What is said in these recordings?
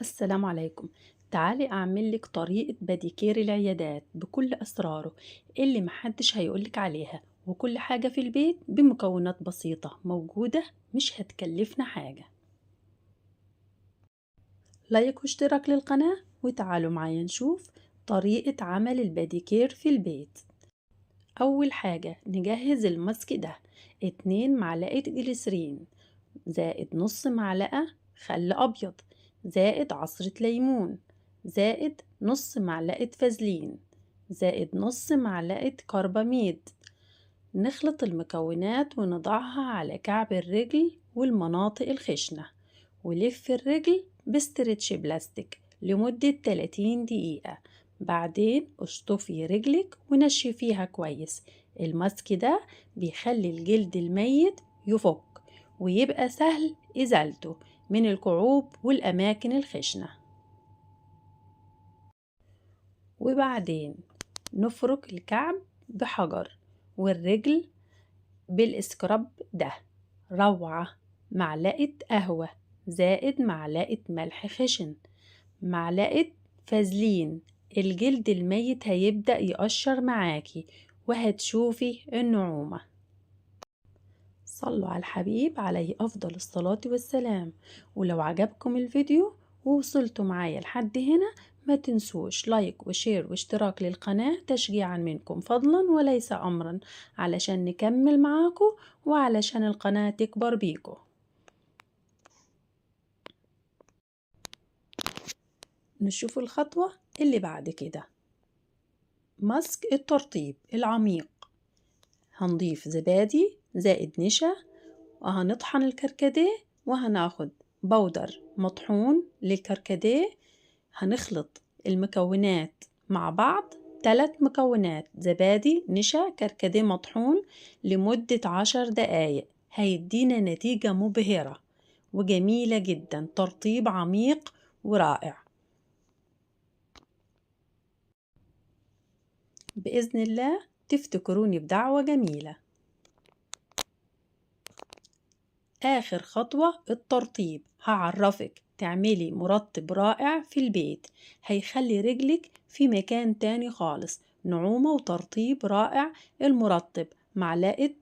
السلام عليكم. تعالي أعمل لك طريقة باديكير العيادات بكل أسراره اللي محدش هيقولك عليها، وكل حاجة في البيت بمكونات بسيطة موجودة، مش هتكلفنا حاجة. لايك واشتراك للقناة وتعالوا معايا نشوف طريقة عمل الباديكير في البيت. أول حاجة نجهز الماسك ده: 2 معلقة جليسرين، زائد نص معلقة خل أبيض، زائد عصرة ليمون، زائد نص معلقة فازلين، زائد نص معلقة كرباميد. نخلط المكونات ونضعها على كعب الرجل والمناطق الخشنة، ولف الرجل بسترتش بلاستيك لمدة 30 دقيقة. بعدين اشطفي رجلك ونشفيها كويس. الماسك ده بيخلي الجلد الميت يفك ويبقى سهل إزالته من الكعوب والأماكن الخشنة. وبعدين نفرك الكعب بحجر والرجل بالسكراب ده. روعة. معلقة قهوة، زائد معلقة ملح خشن، معلقة فازلين. الجلد الميت هيبدأ يقشر معاكي وهتشوفي النعومة. صلوا على الحبيب عليه أفضل الصلاة والسلام. ولو عجبكم الفيديو ووصلتوا معايا لحد هنا، ما تنسوش لايك وشير واشتراك للقناة تشجيعا منكم فضلا وليس أمرا، علشان نكمل معاكم وعلشان القناة تكبر بيكم. نشوف الخطوة اللي بعد كده: ماسك الترطيب العميق. هنضيف زبادي زائد نشا، وهنطحن الكركديه، وهناخد بودر مطحون للكركديه. هنخلط المكونات مع بعض، 3 مكونات: زبادي نشا كركديه مطحون، لمدة 10 دقايق. هيدينا نتيجة مبهرة وجميلة جدا، ترطيب عميق ورائع بإذن الله. تفتكروني بدعوة جميلة. آخر خطوة الترطيب. هعرفك تعملي مرطب رائع في البيت، هيخلي رجلك في مكان تاني خالص. نعومة وترطيب رائع. المرطب: معلقة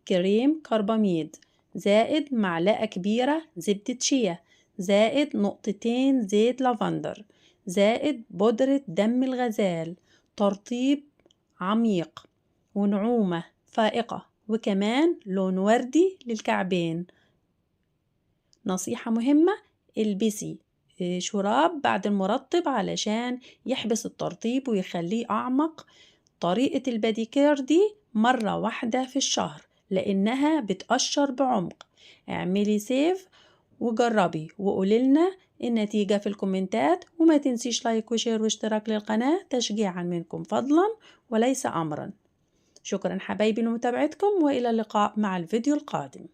كريم كرباميد، زائد معلقة كبيرة زبدة شيا، زائد نقطتين زيت لافندر، زائد بودرة دم الغزال. ترطيب عميق ونعومة فائقة، وكمان لون وردي للكعبين. نصيحة مهمة: البسي شراب بعد المرطب علشان يحبس الترطيب ويخليه أعمق. طريقة الباديكير دي مرة واحدة في الشهر لأنها بتقشر بعمق. اعملي سيف وجربي وقوليلنا النتيجة في الكومنتات، وما تنسيش لايك وشير واشتراك للقناة تشجيعا منكم فضلا وليس أمرا. شكرا حبايبي لمتابعتكم، وإلى اللقاء مع الفيديو القادم.